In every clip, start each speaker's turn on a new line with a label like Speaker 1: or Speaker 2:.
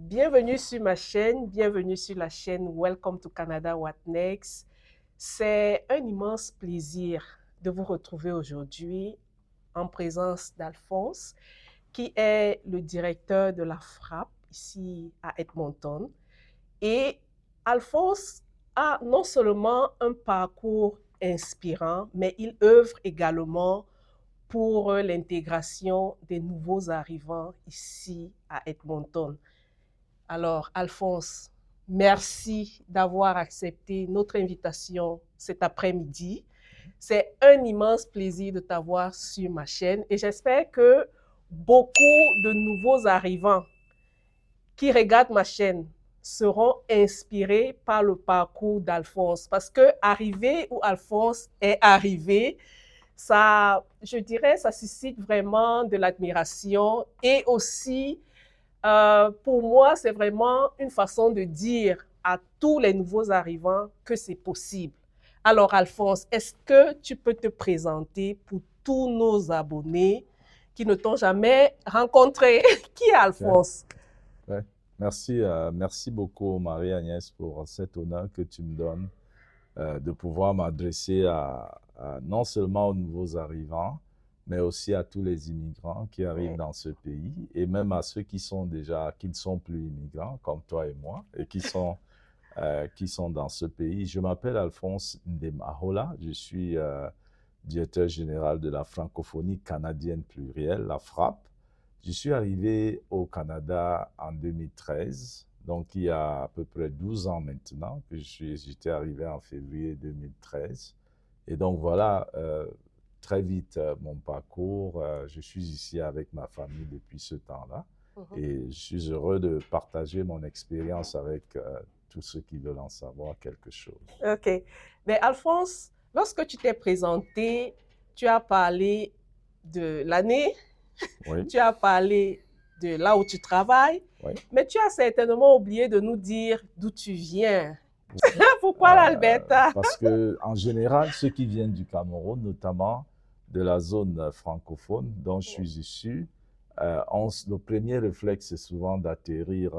Speaker 1: Bienvenue sur ma chaîne, bienvenue sur la chaîne Welcome to Canada What Next. C'est un immense plaisir de vous retrouver aujourd'hui en présence d'Alphonse, qui est le directeur de la FRAP ici à Edmonton. Et Alphonse a non seulement un parcours inspirant, mais il œuvre également pour l'intégration des nouveaux arrivants ici à Edmonton. Alors, Alphonse, merci d'avoir accepté notre invitation cet après-midi. C'est un immense plaisir de t'avoir sur ma chaîne et j'espère que beaucoup de nouveaux arrivants qui regardent ma chaîne seront inspirés par le parcours d'Alphonse parce que arrivé où Alphonse est arrivé, ça, je dirais, ça suscite vraiment de l'admiration et aussi pour moi, c'est vraiment une façon de dire à tous les nouveaux arrivants que c'est possible. Alors, Alphonse, est-ce que tu peux te présenter pour tous nos abonnés qui ne t'ont jamais rencontré? Qui est Alphonse?
Speaker 2: Ouais. Merci beaucoup, Marie-Agnès, pour cet honneur que tu me donnes de pouvoir m'adresser non seulement aux nouveaux arrivants, mais aussi à tous les immigrants qui arrivent dans ce pays et même à ceux qui ne sont plus immigrants, comme toi et moi, et qui sont dans ce pays. Je m'appelle Alphonse Ndemahola, je suis directeur général de la francophonie canadienne plurielle, la FRAP. Je suis arrivé au Canada en 2013, donc il y a à peu près 12 ans maintenant que j'étais arrivé en février 2013. Et donc voilà, très vite mon parcours. Je suis ici avec ma famille depuis ce temps-là et je suis heureux de partager mon expérience avec tous ceux qui veulent en savoir quelque chose.
Speaker 1: OK. Mais Alphonse, lorsque tu t'es présenté, tu as parlé de l'année,
Speaker 2: Oui.
Speaker 1: tu as parlé de là où tu travailles,
Speaker 2: Oui.
Speaker 1: mais tu as certainement oublié de nous dire d'où tu viens. Pourquoi l'Alberta?
Speaker 2: Parce que en général, ceux qui viennent du Cameroun, notamment de la zone francophone dont je suis issu, le premier réflexe, c'est souvent d'atterrir,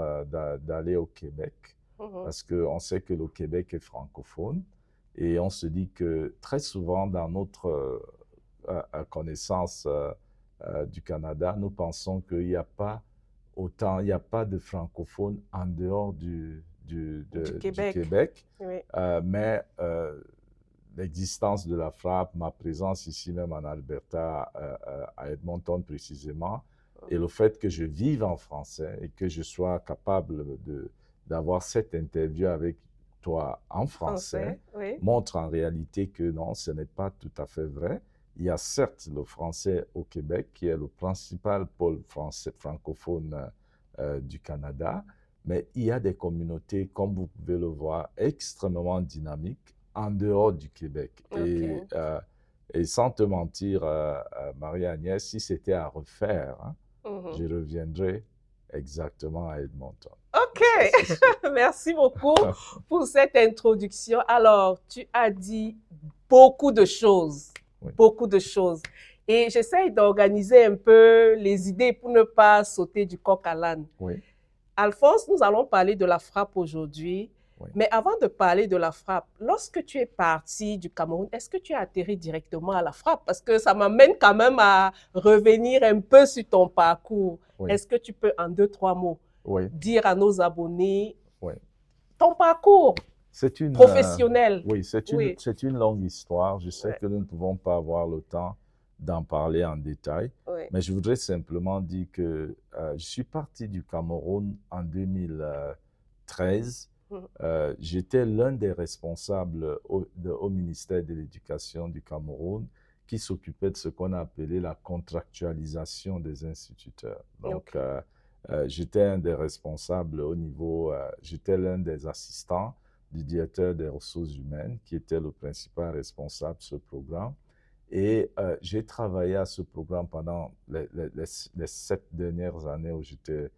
Speaker 2: d'aller au Québec, parce qu'on sait que le Québec est francophone, et on se dit que très souvent, dans notre connaissance du Canada, nous pensons qu'il n'y a pas il n'y a pas de francophones en dehors du Québec.
Speaker 1: Oui.
Speaker 2: Mais l'existence de la FRAP, ma présence ici même en Alberta, à Edmonton précisément, et le fait que je vive en français et que je sois capable d'avoir cette interview avec toi en français,
Speaker 1: oui.
Speaker 2: montre en réalité que non, ce n'est pas tout à fait vrai. Il y a certes le français au Québec, qui est le principal pôle français francophone du Canada, mais il y a des communautés, comme vous pouvez le voir, extrêmement dynamiques en dehors du Québec.
Speaker 1: Okay.
Speaker 2: Et sans te mentir, Marie-Agnès, si c'était à refaire, je reviendrais exactement à Edmonton.
Speaker 1: OK, merci beaucoup pour cette introduction. Alors, tu as dit beaucoup de choses, beaucoup de choses. Et j'essaye d'organiser un peu les idées pour ne pas sauter du coq à l'âne.
Speaker 2: Oui.
Speaker 1: Alphonse, nous allons parler de la FRAP aujourd'hui. Oui. Mais avant de parler de la FRAP, lorsque tu es parti du Cameroun, est-ce que tu as atterri directement à la FRAP? Parce que ça m'amène quand même à revenir un peu sur ton parcours. Oui. Est-ce que tu peux, en 2-3 mots, dire à nos abonnés ton parcours professionnel?
Speaker 2: Oui, c'est une longue histoire. Je sais que nous ne pouvons pas avoir le temps d'en parler en détail, mais je voudrais simplement dire que je suis parti du Cameroun en 2013. J'étais l'un des responsables au ministère de l'Éducation du Cameroun qui s'occupait de ce qu'on a appelé la contractualisation des instituteurs. Donc, j'étais un des responsables au niveau, j'étais l'un des assistants du directeur des ressources humaines qui était le principal responsable de ce programme. Et j'ai travaillé à ce programme pendant les 7 dernières années où j'étais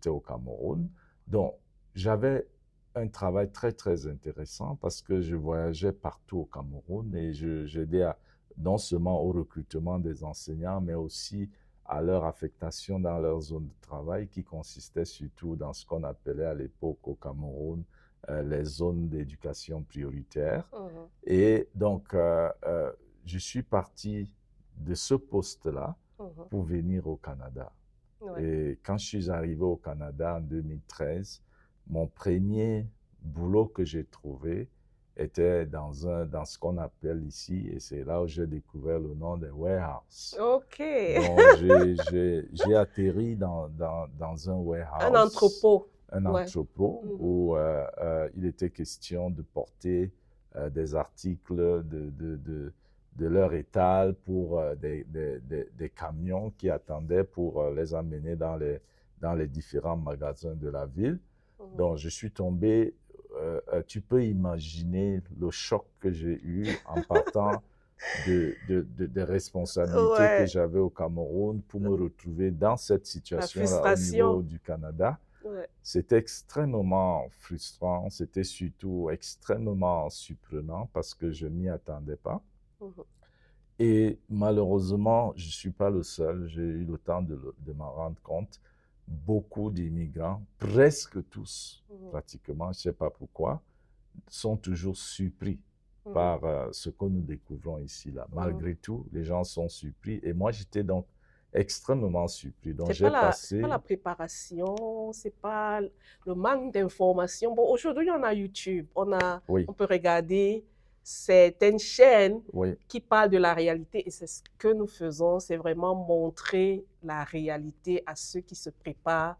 Speaker 2: au Cameroun. Donc, j'avais un travail très, très intéressant parce que je voyageais partout au Cameroun et j'aidais non seulement au recrutement des enseignants, mais aussi à leur affectation dans leur zone de travail, qui consistait surtout dans ce qu'on appelait à l'époque au Cameroun les zones d'éducation prioritaire. Et donc, je suis parti de ce poste-là pour venir au Canada.
Speaker 1: Ouais.
Speaker 2: Et quand je suis arrivé au Canada en 2013, mon premier boulot que j'ai trouvé était dans ce qu'on appelle ici, et c'est là où j'ai découvert le nom des warehouses.
Speaker 1: OK.
Speaker 2: Donc, j'ai atterri dans un warehouse.
Speaker 1: Un entrepôt.
Speaker 2: Un
Speaker 1: Ouais.
Speaker 2: entrepôt où il était question de porter des articles de leur étal pour des camions qui attendaient pour les amener dans les différents magasins de la ville. Donc, je suis tombé, tu peux imaginer le choc que j'ai eu en partant des responsabilités que j'avais au Cameroun pour me retrouver dans cette situation-là au niveau du Canada.
Speaker 1: Ouais.
Speaker 2: C'était extrêmement frustrant, c'était surtout extrêmement surprenant parce que je ne m'y attendais pas. Et malheureusement, je ne suis pas le seul, j'ai eu le temps de m'en rendre compte. Beaucoup d'immigrants, presque tous, pratiquement, je ne sais pas pourquoi, sont toujours surpris par ce que nous découvrons ici, là. Malgré tout, les gens sont surpris. Et moi, j'étais donc extrêmement surpris. Donc, j'ai passé...
Speaker 1: C'est pas la préparation, c'est pas le manque d'informations. Bon, aujourd'hui, on a YouTube, on peut regarder certaines chaînes qui parlent de la réalité. Et c'est ce que nous faisons, c'est vraiment montrer la réalité à ceux qui se préparent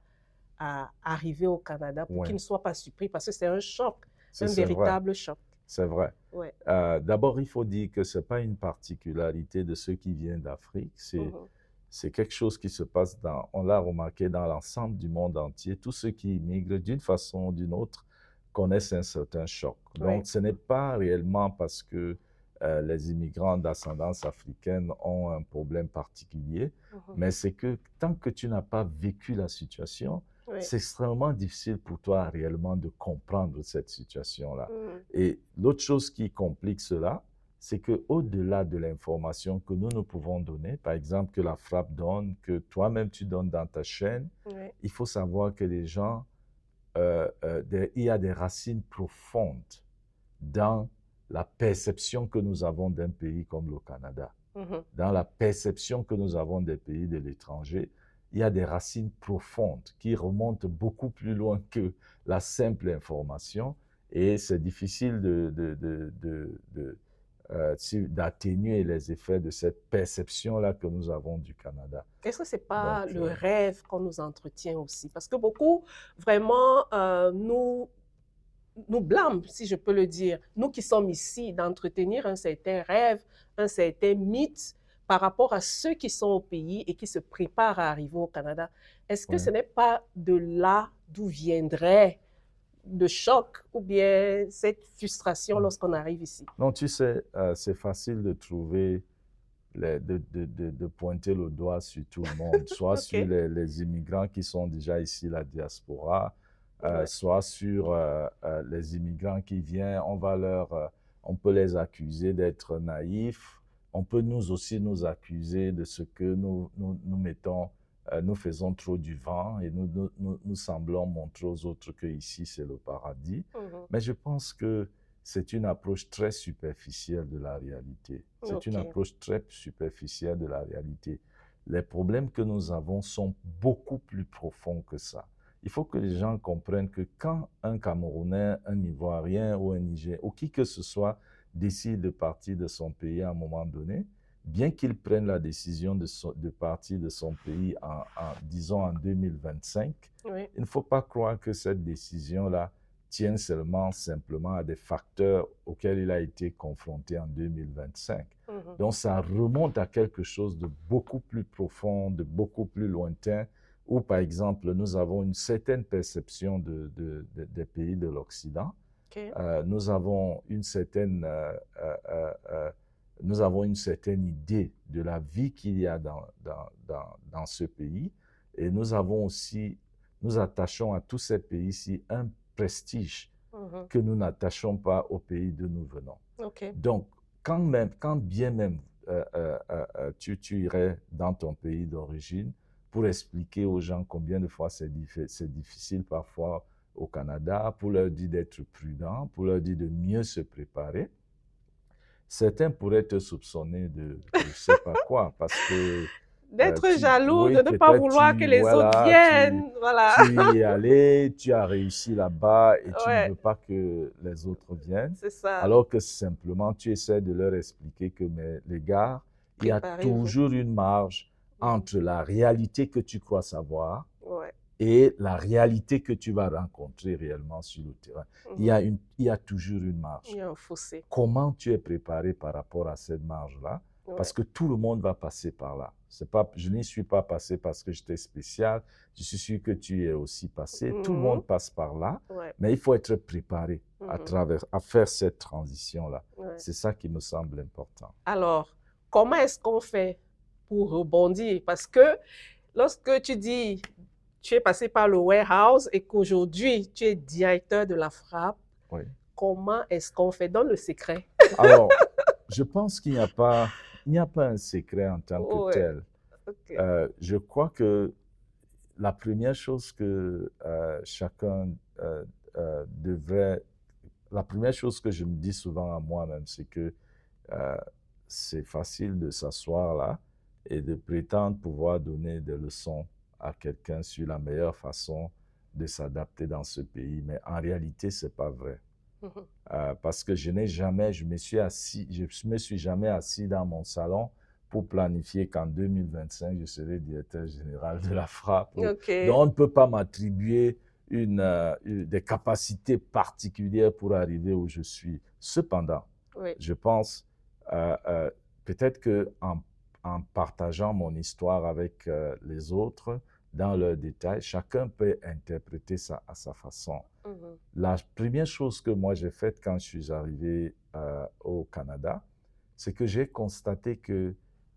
Speaker 1: à arriver au Canada pour qu'ils ne soient pas surpris, parce que c'est un choc, un véritable choc.
Speaker 2: C'est vrai.
Speaker 1: Ouais.
Speaker 2: D'abord, il faut dire que ce n'est pas une particularité de ceux qui viennent d'Afrique. C'est quelque chose qui se passe on l'a remarqué dans l'ensemble du monde entier. Tous ceux qui immigrent d'une façon ou d'une autre connaissent un certain choc. Donc, ce n'est pas réellement parce que les immigrants d'ascendance africaine ont un problème particulier, mais c'est que tant que tu n'as pas vécu la situation, c'est extrêmement difficile pour toi réellement de comprendre cette situation-là. Et l'autre chose qui complique cela, c'est qu'au-delà de l'information que nous pouvons donner, par exemple que la Frappe donne, que toi-même tu donnes dans ta chaîne, il faut savoir que les gens, il y a des racines profondes dans la perception que nous avons d'un pays comme le Canada. Dans la perception que nous avons des pays de l'étranger, il y a des racines profondes qui remontent beaucoup plus loin que la simple information, et c'est difficile d'atténuer les effets de cette perception-là que nous avons du Canada.
Speaker 1: Est-ce que ce n'est pas le rêve qu'on nous entretient aussi? Parce que beaucoup, vraiment, nous blâment, si je peux le dire, nous qui sommes ici, d'entretenir un certain rêve, un certain mythe par rapport à ceux qui sont au pays et qui se préparent à arriver au Canada. Est-ce que ce n'est pas de là d'où viendrait le choc ou bien cette frustration lorsqu'on arrive ici?
Speaker 2: Non, tu sais, c'est facile de trouver, de pointer le doigt sur tout le monde, soit sur les immigrants qui sont déjà ici, la diaspora, soit sur les immigrants qui viennent, on peut les accuser d'être naïfs, on peut nous aussi nous accuser de ce que nous faisons trop du vent et nous semblons montrer aux autres que ici c'est le paradis. Mais je pense que c'est une approche très superficielle de la réalité. C'est une approche très superficielle de la réalité. Les problèmes que nous avons sont beaucoup plus profonds que ça. Il faut que les gens comprennent que quand un Camerounais, un Ivoirien ou un Nigérien, ou qui que ce soit, décide de partir de son pays à un moment donné, bien qu'il prenne la décision de partir de son pays disons en 2025, il ne faut pas croire que cette décision-là tient simplement à des facteurs auxquels il a été confronté en 2025. Donc ça remonte à quelque chose de beaucoup plus profond, de beaucoup plus lointain, où par exemple nous avons une certaine perception des pays de l'Occident. Nous avons une certaine idée de la vie qu'il y a dans ce pays, et nous attachons à tous ces pays-ci un prestige que nous n'attachons pas au pays d'où nous venons. Donc, quand bien même tu irais dans ton pays d'origine pour expliquer aux gens combien de fois c'est difficile parfois au Canada, pour leur dire d'être prudents, pour leur dire de mieux se préparer. Certains pourraient te soupçonner de je ne sais pas quoi, parce que
Speaker 1: D'être jaloux,
Speaker 2: oui,
Speaker 1: de ne pas
Speaker 2: peut-être
Speaker 1: vouloir que les autres viennent. Voilà.
Speaker 2: tu y es allé, tu as réussi là-bas et tu ne
Speaker 1: Ouais,
Speaker 2: veux pas que les autres viennent,
Speaker 1: c'est ça.
Speaker 2: alors que simplement tu essaies de leur expliquer que, mais les gars, il y a
Speaker 1: Préparez-vous.
Speaker 2: toujours une marge entre la réalité que tu crois savoir
Speaker 1: Ouais.
Speaker 2: et la réalité que tu vas rencontrer réellement sur le terrain. Il y a toujours une marge.
Speaker 1: Il y a un fossé.
Speaker 2: Comment tu es préparé par rapport à cette marge-là? Parce que tout le monde va passer par là. C'est pas, je n'y suis pas passé parce que j'étais spécial. Je suis sûr que tu y es aussi passé. Tout le monde passe par là. Mais il faut être préparé à faire cette transition-là. C'est ça qui me semble important.
Speaker 1: Alors, comment est-ce qu'on fait pour rebondir? Parce que lorsque tu dis tu es passé par le warehouse et qu'aujourd'hui tu es directeur de la frappe, comment est-ce qu'on fait? Donne le secret.
Speaker 2: Alors, je pense qu'il n'y a pas un secret en tant que tel. Je crois que la première chose que chacun devrait... La première chose que je me dis souvent à moi-même, c'est que c'est facile de s'asseoir là et de prétendre pouvoir donner des leçons à quelqu'un sur la meilleure façon de s'adapter dans ce pays. Mais en réalité, ce n'est pas vrai. Parce que je me suis jamais assis dans mon salon pour planifier qu'en 2025, je serai directeur général de la frappe. Donc, on ne peut pas m'attribuer des capacités particulières pour arriver où je suis. Cependant, je pense peut-être qu'en partageant mon histoire avec les autres, dans leurs détails, chacun peut interpréter ça à sa façon. La première chose que moi j'ai faite quand je suis arrivé au Canada, c'est que j'ai constaté que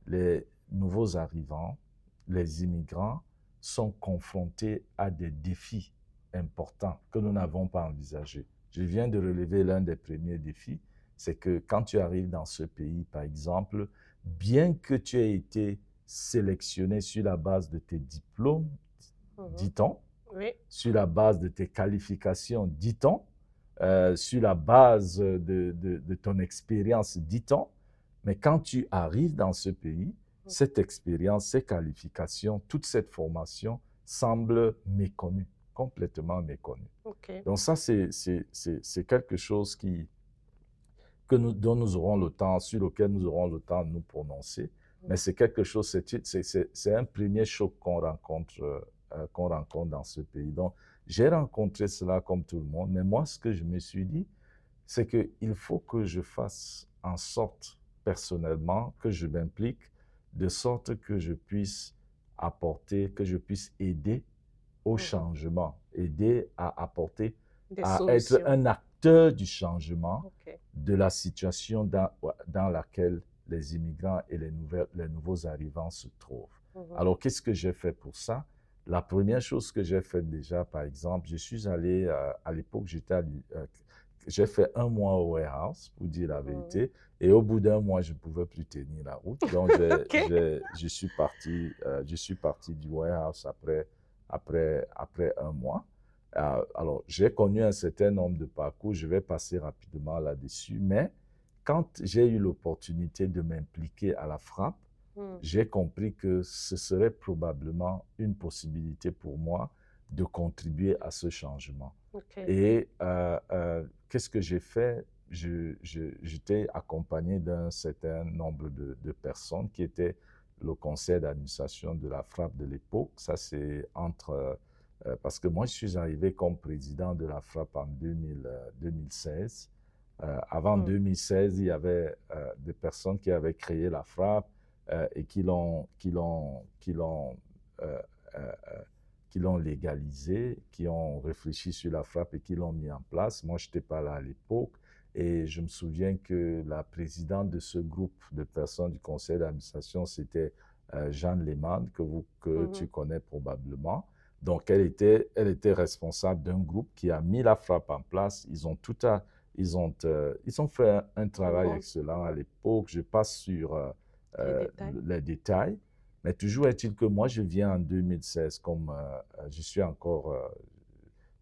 Speaker 2: les nouveaux arrivants, les immigrants, sont confrontés à des défis importants que nous n'avons pas envisagés. Je viens de relever l'un des premiers défis, c'est que quand tu arrives dans ce pays, par exemple, bien que tu aies été sélectionné sur la base de tes diplômes, dit-on, sur la base de tes qualifications, dit-on, sur la base de ton expérience, dit-on, mais quand tu arrives dans ce pays, cette expérience, ces qualifications, toute cette formation semble méconnue, complètement méconnue. Donc ça, c'est quelque chose dont nous aurons le temps, sur lequel nous aurons le temps de nous prononcer. Mais c'est quelque chose, c'est un premier choc qu'on rencontre dans ce pays. Donc, j'ai rencontré cela comme tout le monde, mais moi, ce que je me suis dit, c'est qu'il faut que je fasse en sorte, personnellement, que je m'implique, de sorte que je puisse apporter, que je puisse aider au changement, aider à apporter, à être un acteur du changement de la situation dans laquelle les immigrants et les nouveaux arrivants se trouvent. Alors, qu'est-ce que j'ai fait pour ça? La première chose que j'ai faite déjà, par exemple, je suis allé, à l'époque, j'ai fait 1 mois au warehouse, pour dire la vérité, et au bout d'1 mois, je ne pouvais plus tenir la route. Donc, je suis parti du warehouse après 1 mois. Alors, j'ai connu un certain nombre de parcours, je vais passer rapidement là-dessus, mais quand j'ai eu l'opportunité de m'impliquer à la frappe, j'ai compris que ce serait probablement une possibilité pour moi de contribuer à ce changement. Et qu'est-ce que j'ai fait? J'étais accompagné d'un certain nombre de personnes qui étaient le conseil d'administration de la frappe de l'époque. Ça, c'est parce que moi, je suis arrivé comme président de la frappe en 2016. Avant 2016, il y avait des personnes qui avaient créé la frappe et qui l'ont légalisé, qui ont réfléchi sur la frappe et qui l'ont mis en place. Moi, je n'étais pas là à l'époque. Et je me souviens que la présidente de ce groupe de personnes du conseil d'administration, c'était Jeanne Lehmann, que tu connais probablement. Donc, elle était responsable d'un groupe qui a mis la frappe en place. Ils ont fait un travail excellent à l'époque. Je passe sur les détails. Mais toujours est-il que moi, je viens en 2016 comme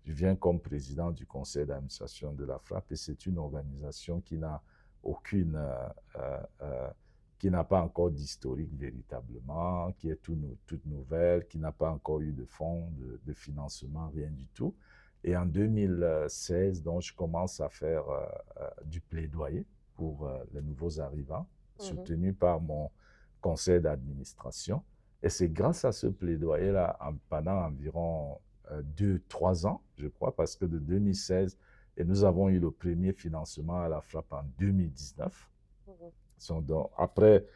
Speaker 2: je viens comme président du conseil d'administration de la FRAPP et c'est une organisation qui n'a aucune, qui n'a pas encore d'historique véritablement, qui est toute nouvelle, qui n'a pas encore eu de fonds, de financement, rien du tout. Et en 2016, donc, je commence à faire du plaidoyer pour les nouveaux arrivants, soutenu par mon conseil d'administration. Et c'est grâce à ce plaidoyer-là, pendant environ 2-3 ans, je crois, parce que de 2016, et nous avons eu le premier financement à la FRAPP en 2019. Donc, après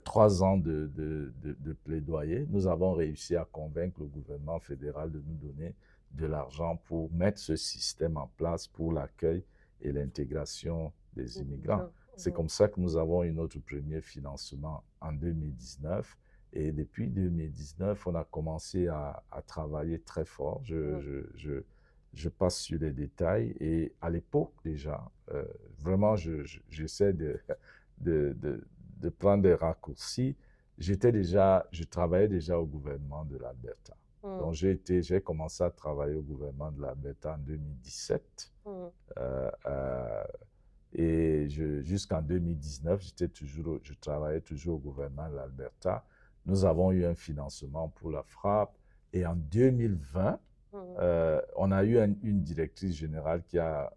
Speaker 2: 3 ans de plaidoyer, nous avons réussi à convaincre le gouvernement fédéral de nous donner de l'argent pour mettre ce système en place pour l'accueil et l'intégration des immigrants. C'est comme ça que nous avons eu notre premier financement en 2019. Et depuis 2019, on a commencé à travailler très fort. Je passe sur les détails. Et à l'époque déjà, vraiment, j'essaie de prendre des raccourcis. Je travaillais déjà au gouvernement de l'Alberta. Donc, j'ai commencé à travailler au gouvernement de l'Alberta en 2017. Et jusqu'en 2019, je travaillais toujours au gouvernement de l'Alberta. Nous avons eu un financement pour la FRAPP. Et en 2020, on a eu une directrice générale qui a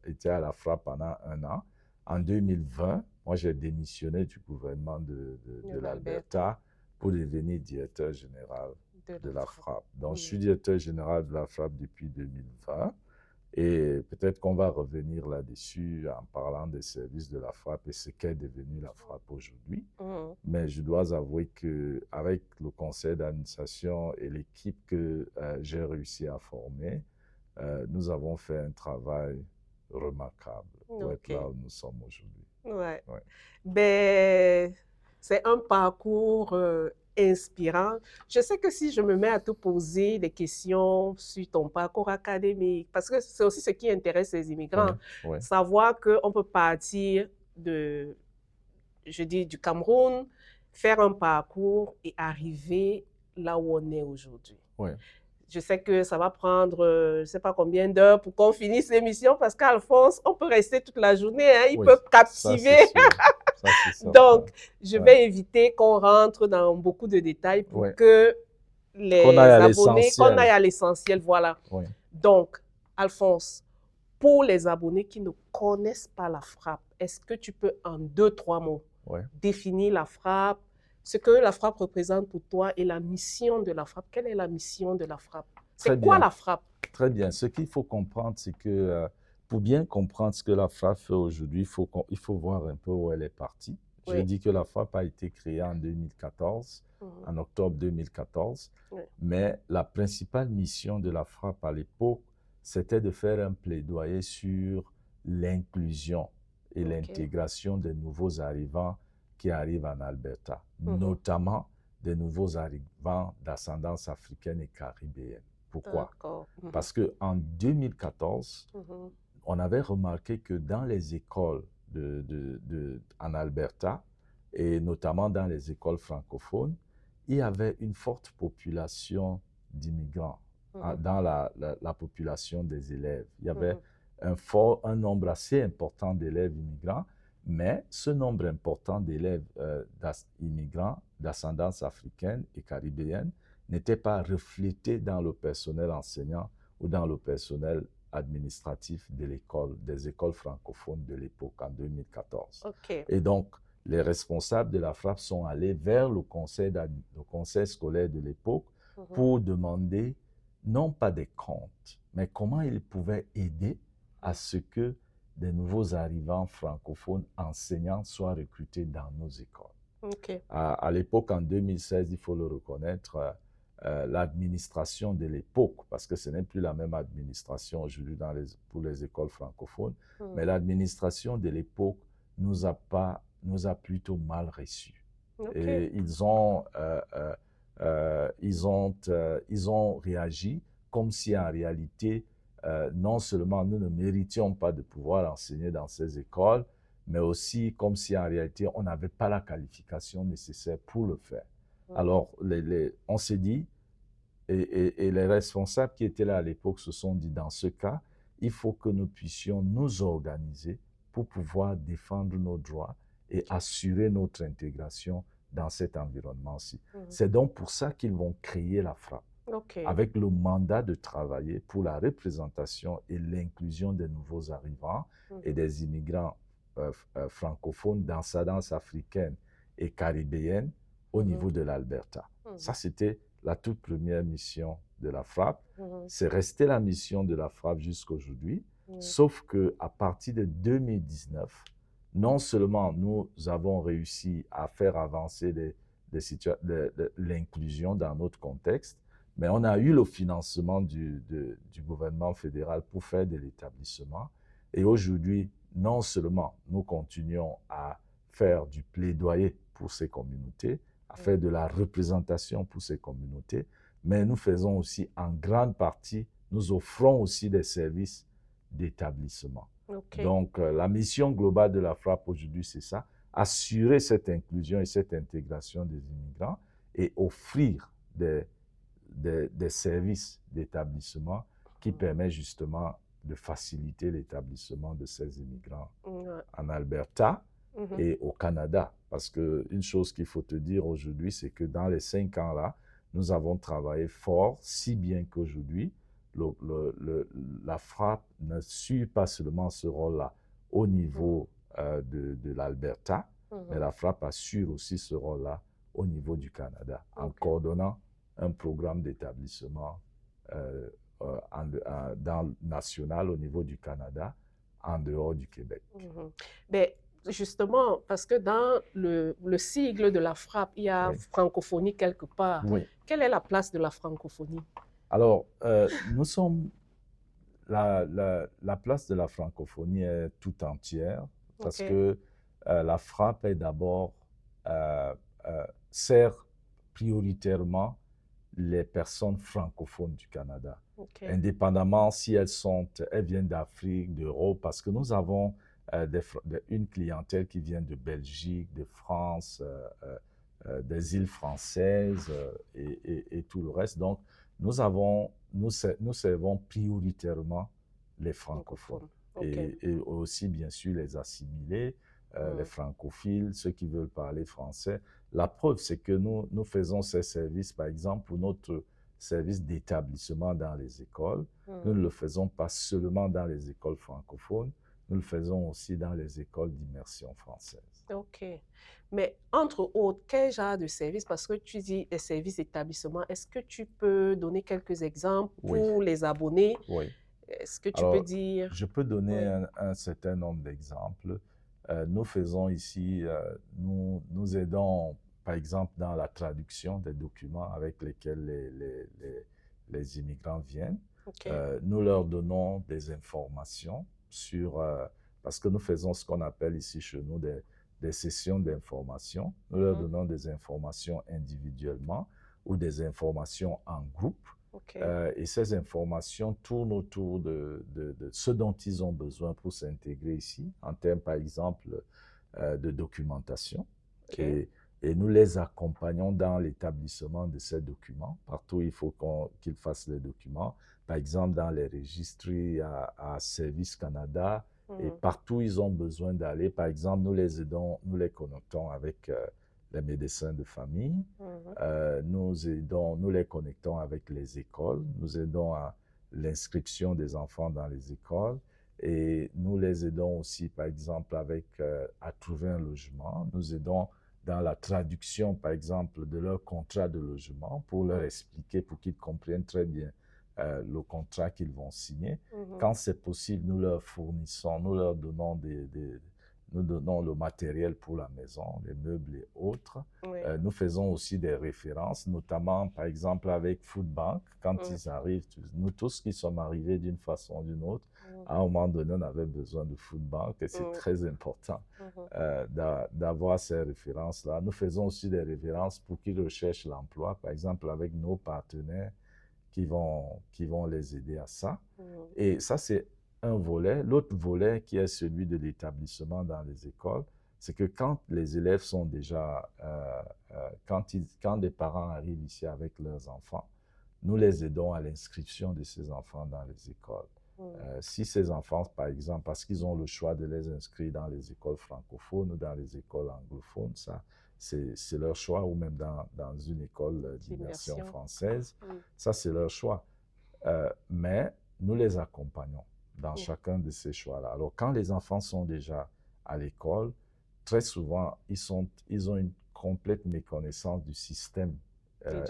Speaker 2: été à la FRAPP pendant 1 an. En 2020, moi, j'ai démissionné du gouvernement de l'Alberta pour devenir directeur général de la FRAPP. Donc, je suis directeur général de la FRAPP depuis 2020. Et peut-être qu'on va revenir là-dessus en parlant des services de la FRAPP et ce qu'est devenu la FRAPP aujourd'hui. Mais je dois avouer qu'avec le conseil d'administration et l'équipe que j'ai réussi à former, nous avons fait un travail remarquable pour être là où nous sommes aujourd'hui.
Speaker 1: Ouais. Ben, c'est un parcours inspirant. Je sais que si je me mets à te poser des questions sur ton parcours académique, parce que c'est aussi ce qui intéresse les immigrants, savoir qu'on peut partir du Cameroun, faire un parcours et arriver là où on est aujourd'hui. Je sais que ça va prendre, je ne sais pas combien d'heures pour qu'on finisse l'émission, parce qu'Alphonse, on peut rester toute la journée, hein, il peut captiver. Donc, je vais éviter qu'on rentre dans beaucoup de détails pour que les abonnés, qu'on aille à l'essentiel, voilà. Donc, Alphonse, pour les abonnés qui ne connaissent pas la FRAPP, est-ce que tu peux en 2-3 mots définir la FRAPP, ce que la FRAPP représente pour toi et la mission de la FRAPP? Quelle est la mission de la FRAPP? C'est quoi la FRAPP?
Speaker 2: Très bien. Ce qu'il faut comprendre, c'est que pour bien comprendre ce que la FRAPP fait aujourd'hui, il faut voir un peu où elle est partie. Je dis que la FRAPP a été créée en 2014, en octobre 2014, mais la principale mission de la FRAPP à l'époque, c'était de faire un plaidoyer sur l'inclusion et l'intégration des nouveaux arrivants qui arrivent en Alberta, notamment des nouveaux arrivants d'ascendance africaine et caribéenne. Pourquoi? Parce qu'en 2014, on avait remarqué que dans les écoles en Alberta, et notamment dans les écoles francophones, il y avait une forte population d'immigrants dans la population des élèves. Il y avait un nombre assez important d'élèves immigrants, mais ce nombre important d'élèves immigrants d'ascendance africaine et caribéenne n'était pas reflété dans le personnel enseignant ou dans le personnel administratif des écoles francophones de l'époque, en 2014. Et donc, les responsables de la FRAPP sont allés vers le conseil scolaire de l'époque pour demander, non pas des comptes, mais comment ils pouvaient aider à ce que des nouveaux arrivants francophones enseignants soient recrutés dans nos écoles. À l'époque, en 2016, il faut le reconnaître, l'administration de l'époque, parce que ce n'est plus la même administration aujourd'hui pour les écoles francophones, mais l'administration de l'époque nous a plutôt mal reçus. Et ils ont réagi comme si en réalité, non seulement nous ne méritions pas de pouvoir enseigner dans ces écoles, mais aussi comme si en réalité, on n'avait pas la qualification nécessaire pour le faire.
Speaker 1: Mhm.
Speaker 2: Alors, on s'est dit, et les responsables qui étaient là à l'époque se sont dit, dans ce cas, il faut que nous puissions nous organiser pour pouvoir défendre nos droits et assurer notre intégration dans cet environnement-ci. C'est donc pour ça qu'ils vont créer la FRAPP, avec le mandat de travailler pour la représentation et l'inclusion des nouveaux arrivants et des immigrants francophones dans sa danse africaine et caribéenne au niveau de l'Alberta. Ça, c'était la toute première mission de la FRAPP. C'est resté la mission de la FRAPP jusqu'à aujourd'hui, sauf qu'à partir de 2019, non seulement nous avons réussi à faire avancer l'inclusion dans notre contexte, mais on a eu le financement du gouvernement fédéral pour faire de l'établissement. Et aujourd'hui, non seulement nous continuons à faire du plaidoyer pour ces communautés, à faire de la représentation pour ces communautés, mais nous faisons aussi en grande partie, nous offrons aussi des services d'établissement. Donc, la mission globale de la FRAPP aujourd'hui, c'est ça, assurer cette inclusion et cette intégration des immigrants et offrir des services d'établissement qui permettent justement de faciliter l'établissement de ces immigrants en Alberta et au Canada. Parce qu'une chose qu'il faut te dire aujourd'hui, c'est que dans les 5 ans là, nous avons travaillé fort, si bien qu'aujourd'hui, la FRAPP ne suit pas seulement ce rôle-là au niveau de l'Alberta, mais la FRAPP assure aussi ce rôle-là au niveau du Canada, en coordonnant un programme d'établissement national au niveau du Canada, en dehors du Québec.
Speaker 1: Mais justement, parce que dans le sigle de la FRAPP, il y a francophonie quelque part. Quelle est la place de la francophonie?
Speaker 2: Alors, nous sommes... La place de la francophonie est tout entière, parce que la FRAPP est d'abord sert prioritairement les personnes francophones du Canada, indépendamment si elles viennent d'Afrique, d'Europe, parce que nous avons une clientèle qui vient de Belgique, de France, des îles françaises et tout le reste. Donc, nous servons prioritairement les francophones et aussi, bien sûr, les assimilés, les francophiles, ceux qui veulent parler français. La preuve, c'est que nous faisons ces services, par exemple, pour notre service d'établissement dans les écoles. Nous ne le faisons pas seulement dans les écoles francophones, nous le faisons aussi dans les écoles d'immersion française.
Speaker 1: OK. Mais entre autres, quel genre de services? Parce que tu dis les services d'établissement. Est-ce que tu peux donner quelques exemples pour les abonnés? Est-ce que tu peux dire...
Speaker 2: Je peux donner un certain nombre d'exemples. Nous faisons ici, nous aidons, par exemple, dans la traduction des documents avec lesquels les immigrants viennent. Nous leur donnons des informations sur... parce que nous faisons ce qu'on appelle ici chez nous des sessions d'information. Nous leur donnons des informations individuellement ou des informations en groupe. Et ces informations tournent autour de ce dont ils ont besoin pour s'intégrer ici, en termes, par exemple, de documentation. Et nous les accompagnons dans l'établissement de ces documents. Partout, il faut qu'ils fassent les documents. Par exemple, dans les registres à Service Canada, et partout ils ont besoin d'aller. Par exemple, nous les aidons, nous les connectons avec les médecins de famille. Nous les connectons avec les écoles. Nous aidons à l'inscription des enfants dans les écoles. Et nous les aidons aussi, par exemple, à trouver un logement. Nous aidons dans la traduction, par exemple, de leur contrat de logement pour leur expliquer, pour qu'ils comprennent très bien le contrat qu'ils vont signer. Quand c'est possible, nous leur fournissons, nous leur donnons nous donnons le matériel pour la maison, les meubles et autres. Nous faisons aussi des références, notamment, par exemple, avec Foodbank. Quand ils arrivent, nous tous qui sommes arrivés d'une façon ou d'une autre, à un moment donné, on avait besoin de Foodbank et c'est très important d'avoir ces références-là. Nous faisons aussi des références pour qu'ils recherchent l'emploi, par exemple, avec nos partenaires qui vont les aider à ça. Et ça, c'est un volet. L'autre volet, qui est celui de l'établissement dans les écoles, c'est que quand les élèves sont déjà, quand des parents arrivent ici avec leurs enfants, nous les aidons à l'inscription de ces enfants dans les écoles. Si ces enfants, par exemple, parce qu'ils ont le choix de les inscrire dans les écoles francophones ou dans les écoles anglophones, ça, c'est leur choix, ou même dans une école d'immersion française, ça, c'est leur choix. Mais nous les accompagnons dans chacun de ces choix-là. Alors, quand les enfants sont déjà à l'école, très souvent, ils ont une complète méconnaissance du système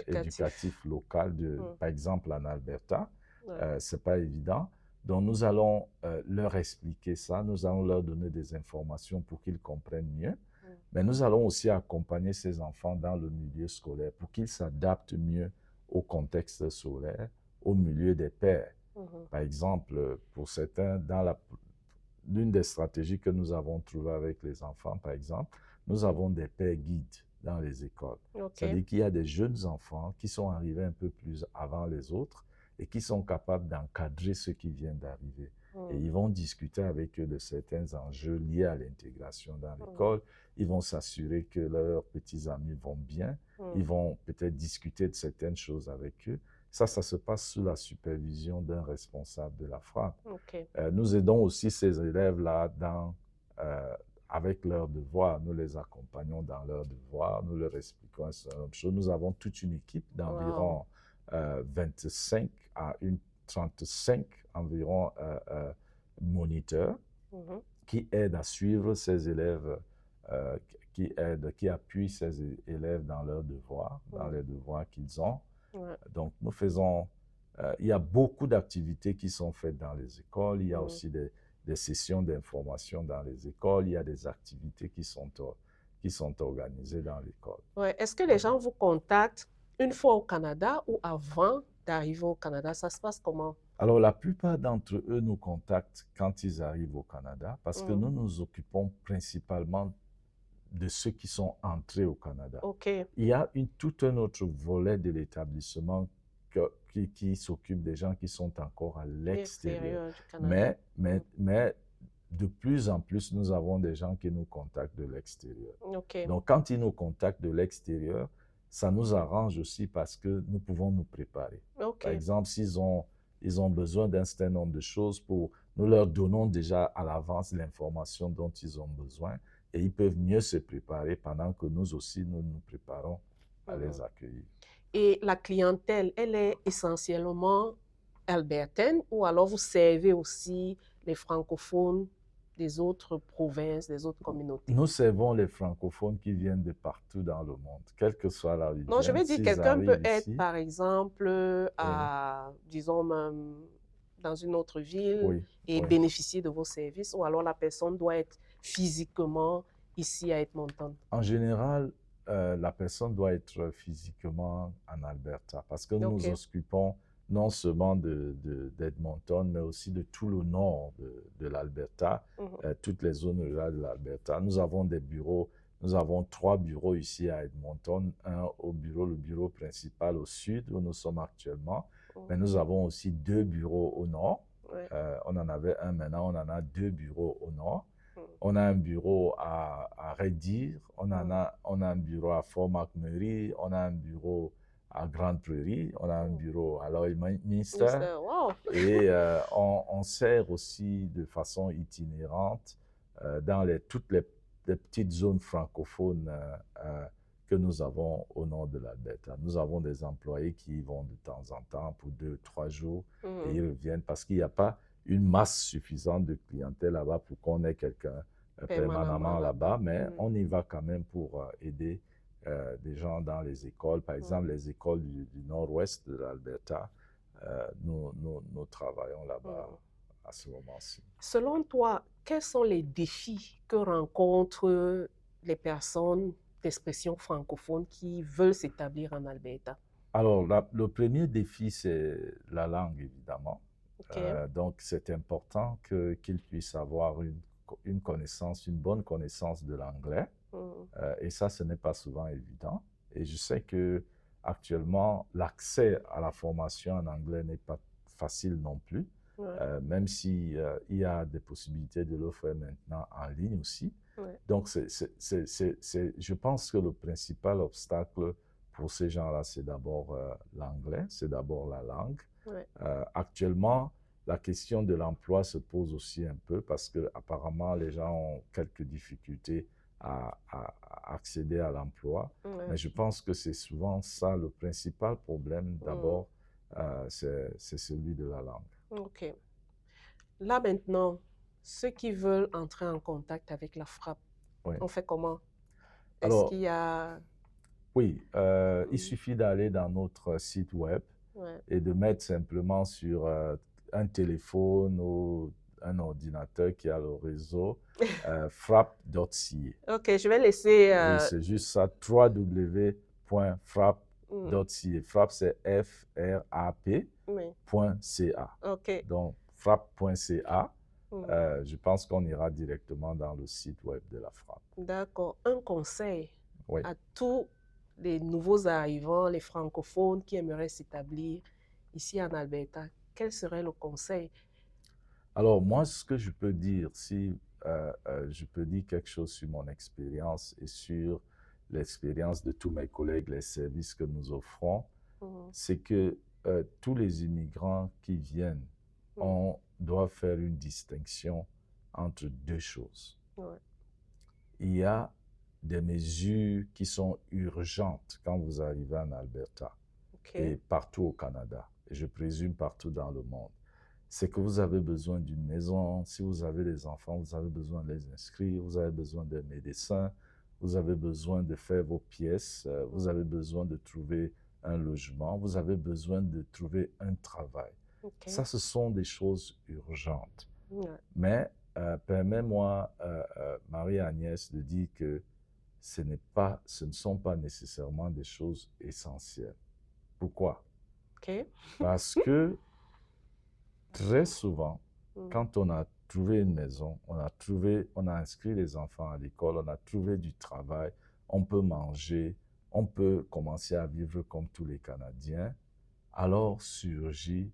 Speaker 2: éducatif local, par exemple en Alberta. Ce n'est pas évident. Donc, nous allons leur expliquer ça, nous allons leur donner des informations pour qu'ils comprennent mieux. Mais nous allons aussi accompagner ces enfants dans le milieu scolaire pour qu'ils s'adaptent mieux au contexte scolaire, au milieu des pairs. Par exemple, pour certains, l'une des stratégies que nous avons trouvées avec les enfants, par exemple, nous avons des pairs guides dans les écoles. C'est-à-dire qu'il y a des jeunes enfants qui sont arrivés un peu plus avant les autres et qui sont capables d'encadrer ceux qui viennent d'arriver. Et ils vont discuter avec eux de certains enjeux liés à l'intégration dans l'école. Ils vont s'assurer que leurs petits amis vont bien. Ils vont peut-être discuter de certaines choses avec eux. Ça se passe sous la supervision d'un responsable de la FRAP. Nous aidons aussi ces élèves-là avec leurs devoirs. Nous les accompagnons dans leurs devoirs. Nous leur expliquons un certain nombre de choses. Nous avons toute une équipe d'environ 25 à 35 environ moniteurs qui aident à suivre ces élèves, qui appuient ces élèves dans leurs devoirs, dans les devoirs qu'ils ont. Donc, nous faisons, il y a beaucoup d'activités qui sont faites dans les écoles. Il y a aussi des sessions d'information dans les écoles. Il y a des activités qui sont organisées dans l'école.
Speaker 1: Est-ce que les gens vous contactent une fois au Canada ou avant d'arriver au Canada? Ça se passe comment?
Speaker 2: Alors, la plupart d'entre eux nous contactent quand ils arrivent au Canada parce que nous nous occupons principalement de ceux qui sont entrés au Canada. Il y a tout un autre volet de l'établissement qui s'occupe des gens qui sont encore à l'extérieur. Mais de plus en plus, nous avons des gens qui nous contactent de l'extérieur. Donc, quand ils nous contactent de l'extérieur, ça nous arrange aussi parce que nous pouvons nous préparer. Par exemple, s'ils ont besoin d'un certain nombre de choses, nous leur donnons déjà à l'avance l'information dont ils ont besoin. Et ils peuvent mieux se préparer pendant que nous aussi, nous nous préparons à les accueillir.
Speaker 1: Et la clientèle, elle est essentiellement albertaine ou alors vous servez aussi les francophones des autres provinces, des autres communautés?
Speaker 2: Nous servons les francophones qui viennent de partout dans le monde, quelle que soit la ville.
Speaker 1: Non, je veux dire, quelqu'un peut être, par exemple, disons, même dans une autre ville et bénéficier de vos services, ou alors la personne doit être physiquement ici à Edmonton?
Speaker 2: En général, la personne doit être physiquement en Alberta parce que nous nous occupons non seulement d'Edmonton, mais aussi de tout le nord de l'Alberta, toutes les zones rurales de l'Alberta. Nous avons des bureaux, nous avons 3 bureaux ici à Edmonton, le bureau principal au sud où nous sommes actuellement, mais nous avons aussi 2 bureaux au nord. On en avait un, maintenant on en a 2 bureaux au nord. On a un bureau à Red Deer, on a un bureau à Fort McMurray, on a un bureau à Grande Prairie, on a un bureau à Lloydminster. Et on sert aussi de façon itinérante dans toutes les petites zones francophones que nous avons au nord de l'Alberta. Nous avons des employés qui y vont de temps en temps pour 2-3 jours et ils reviennent parce qu'il n'y a pas une masse suffisante de clientèle là-bas pour qu'on ait quelqu'un permanemment là-bas, mais on y va quand même pour aider des gens dans les écoles. Par exemple, les écoles du nord-ouest de l'Alberta, nous travaillons là-bas à ce moment-ci.
Speaker 1: Selon toi, quels sont les défis que rencontrent les personnes d'expression francophone qui veulent s'établir en Alberta?
Speaker 2: Alors, le premier défi, c'est la langue, évidemment. Donc, c'est important qu'ils puissent avoir une bonne connaissance de l'anglais. Et ça, ce n'est pas souvent évident. Et je sais qu'actuellement, l'accès à la formation en anglais n'est pas facile non plus.
Speaker 1: Ouais.
Speaker 2: même si il y a des possibilités de le faire maintenant en ligne aussi.
Speaker 1: Ouais.
Speaker 2: Donc, je pense que le principal obstacle pour ces gens-là, c'est d'abord l'anglais, c'est d'abord la langue.
Speaker 1: Ouais.
Speaker 2: Actuellement, la question de l'emploi se pose aussi un peu parce que apparemment les gens ont quelques difficultés à accéder à l'emploi.
Speaker 1: Ouais.
Speaker 2: Mais je pense que c'est souvent ça le principal problème. D'abord, c'est celui de la langue.
Speaker 1: OK. Là maintenant, ceux qui veulent entrer en contact avec la frappe,
Speaker 2: Oui.
Speaker 1: on fait comment? Est-ce
Speaker 2: Alors,
Speaker 1: qu'il y a...
Speaker 2: oui, il suffit d'aller dans notre site web
Speaker 1: Ouais.
Speaker 2: et de mettre simplement sur un téléphone ou un ordinateur qui a le réseau frappe.ca.
Speaker 1: OK, je vais laisser...
Speaker 2: Oui, c'est juste ça, www.frappe.ca. Frappe, c'est F-R-A-P.ca.
Speaker 1: Oui. OK.
Speaker 2: Donc, frappe.ca. Je pense qu'on ira directement dans le site web de la Frappe.
Speaker 1: D'accord. Un conseil
Speaker 2: Oui.
Speaker 1: à tous les nouveaux arrivants, les francophones qui aimeraient s'établir ici en Alberta, quel serait le conseil?
Speaker 2: Alors, moi, ce que je peux dire, si je peux dire quelque chose sur mon expérience et sur l'expérience de tous mes collègues, les services que nous offrons, c'est que tous les immigrants qui viennent, on doit faire une distinction entre deux choses.
Speaker 1: Ouais.
Speaker 2: Il y a des mesures qui sont urgentes quand vous arrivez en Alberta et partout au Canada, et je présume partout dans le monde. C'est que vous avez besoin d'une maison, si vous avez des enfants, vous avez besoin de les inscrire, vous avez besoin d'un médecin, vous avez besoin de faire vos pièces, vous avez besoin de trouver un logement, vous avez besoin de trouver un travail. Ça, ce sont des choses urgentes.
Speaker 1: Ouais.
Speaker 2: Mais permets-moi, Marie-Agnès, de dire que ce ne sont pas nécessairement des choses essentielles. Pourquoi? Parce que très souvent, quand on a trouvé une maison, on a inscrit les enfants à l'école, on a trouvé du travail, on peut manger, on peut commencer à vivre comme tous les Canadiens, alors surgit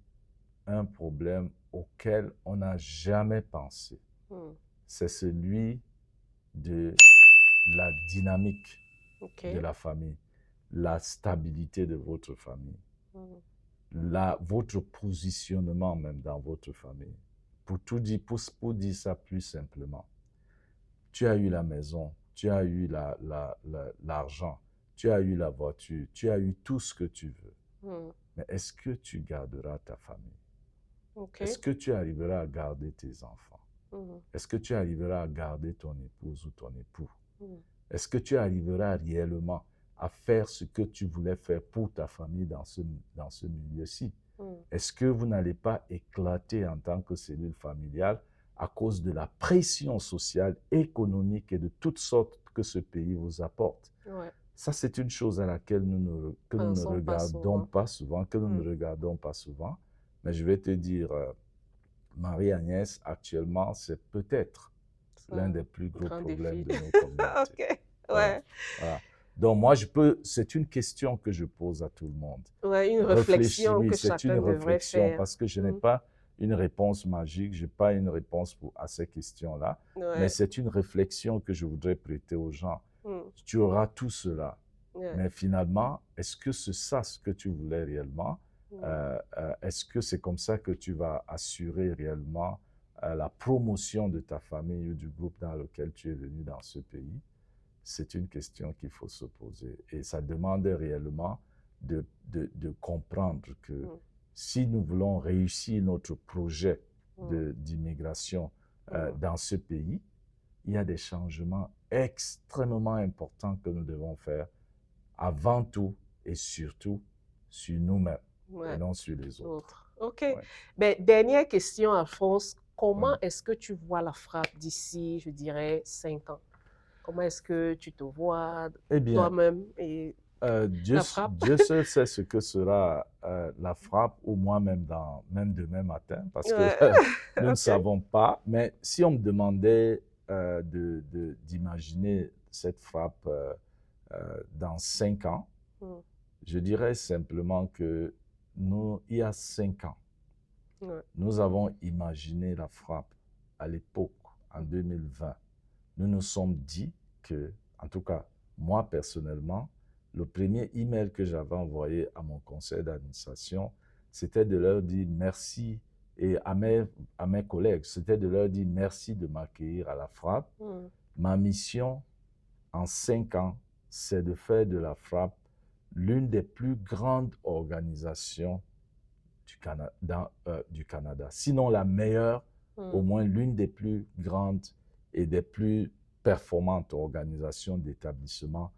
Speaker 2: un problème auquel on n'a jamais pensé. C'est celui de la dynamique de la famille, la stabilité de votre famille, votre positionnement même dans votre famille. Pour dire ça plus simplement, tu as eu la maison, tu as eu l'argent, tu as eu la voiture, tu as eu tout ce que tu veux. Mais est-ce que tu garderas ta famille? Est-ce que tu arriveras à garder tes enfants? Est-ce que tu arriveras à garder ton épouse ou ton époux? Est-ce que tu arriveras réellement à faire ce que tu voulais faire pour ta famille dans ce milieu-ci? Est-ce que vous n'allez pas éclater en tant que cellule familiale à cause de la pression sociale, économique et de toutes sortes que ce pays vous apporte? Ça, c'est une chose à laquelle nous ne regardons pas souvent, que nous ne regardons pas souvent. Mais je vais te dire, Marie-Agnès, actuellement, c'est peut-être l'un des plus gros problèmes de nos communautés.
Speaker 1: Ouais.
Speaker 2: Voilà. Donc, c'est une question que je pose à tout le monde.
Speaker 1: Ouais, une réflexion que chacun devrait faire.
Speaker 2: Parce que je n'ai pas une réponse magique, je n'ai pas une réponse à ces questions-là, mais c'est une réflexion que je voudrais prêter aux gens. Tu auras tout cela, mais finalement, est-ce que c'est ça ce que tu voulais réellement? Est-ce que c'est comme ça que tu vas assurer réellement la promotion de ta famille ou du groupe dans lequel tu es venu dans ce pays? C'est une question qu'il faut se poser. Et ça demande réellement de comprendre que si nous voulons réussir notre projet d'immigration dans ce pays, il y a des changements extrêmement importants que nous devons faire avant tout et surtout sur nous-mêmes et non sur les autres.
Speaker 1: OK. Ben, dernière question, Alphonse. Comment est-ce que tu vois la frappe d'ici, je dirais, 5 ans? Comment est-ce que tu te vois toi-même et la frappe?
Speaker 2: Dieu seul sait ce que sera la frappe, ou moi-même même demain matin, parce que nous ne savons pas. Mais si on me demandait d'imaginer cette frappe dans 5 ans, je dirais simplement que il y a 5 ans,
Speaker 1: Ouais.
Speaker 2: Nous avons imaginé la frappe à l'époque, en 2020. Nous nous sommes dit que, en tout cas, moi personnellement, le premier email que j'avais envoyé à mon conseil d'administration, c'était de leur dire merci, et à mes collègues, c'était de leur dire merci de m'accueillir à la frappe. Ma mission en 5 ans, c'est de faire de la frappe l'une des plus grandes organisations du Canada. Sinon la meilleure, au moins l'une des plus grandes et des plus performantes organisations d'établissement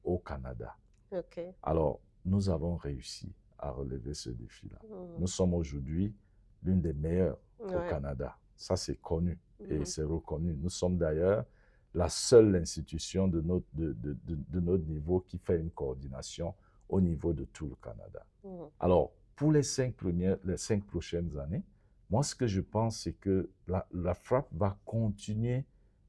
Speaker 2: au Canada.
Speaker 1: Okay.
Speaker 2: Alors, nous avons réussi à relever ce défi-là. Nous sommes aujourd'hui l'une des meilleures au Canada. Ça, c'est connu et c'est reconnu. Nous sommes d'ailleurs la seule institution de notre niveau qui fait une coordination au niveau de tout le Canada. Alors, pour les 5 prochaines années, moi, ce que je pense, c'est que la frappe va continuer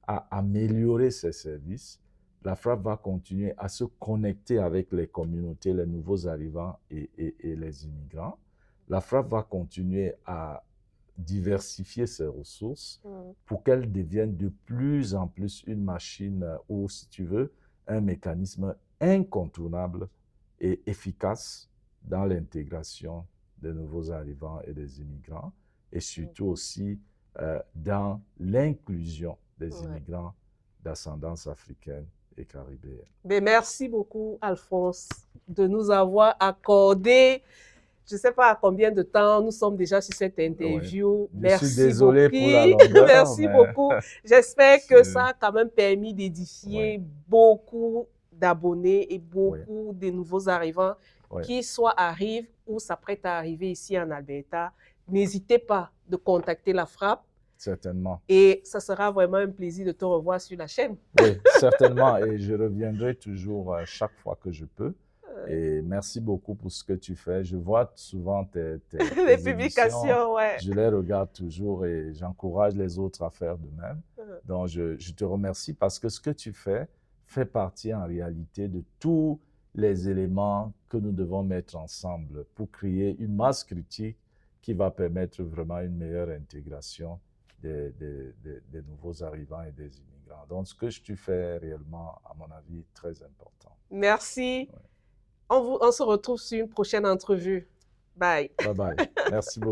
Speaker 2: à améliorer ses services. La frappe va continuer à se connecter avec les communautés, les nouveaux arrivants et les immigrants. La frappe va continuer à diversifier ses ressources pour qu'elle devienne de plus en plus une machine ou, si tu veux, un mécanisme incontournable et efficace dans l'intégration des nouveaux arrivants et des immigrants, et surtout aussi dans l'inclusion des immigrants d'ascendance africaine et caribéenne.
Speaker 1: Mais merci beaucoup, Alphonse, de nous avoir accordé, je ne sais pas à combien de temps nous sommes déjà sur cette interview.
Speaker 2: Merci. Je suis désolé pour la longueur.
Speaker 1: Merci beaucoup. J'espère que ça a quand même permis d'édifier beaucoup d'abonnés et beaucoup de nouveaux arrivants qui soit arrivent ou s'apprêtent à arriver ici en Alberta. N'hésitez pas de contacter la frappe.
Speaker 2: Certainement.
Speaker 1: Et ça sera vraiment un plaisir de te revoir sur la chaîne.
Speaker 2: Oui, certainement. Et je reviendrai toujours chaque fois que je peux. Et merci beaucoup pour ce que tu fais. Je vois souvent tes
Speaker 1: les publications,
Speaker 2: je les regarde toujours et j'encourage les autres à faire de même. Donc, je te remercie parce que ce que tu fais fait partie en réalité de tous les éléments que nous devons mettre ensemble pour créer une masse critique qui va permettre vraiment une meilleure intégration des nouveaux arrivants et des immigrants. Donc, ce que tu fais est réellement, à mon avis, très important.
Speaker 1: Merci. On se retrouve sur une prochaine entrevue. Bye.
Speaker 2: Bye bye. Merci beaucoup.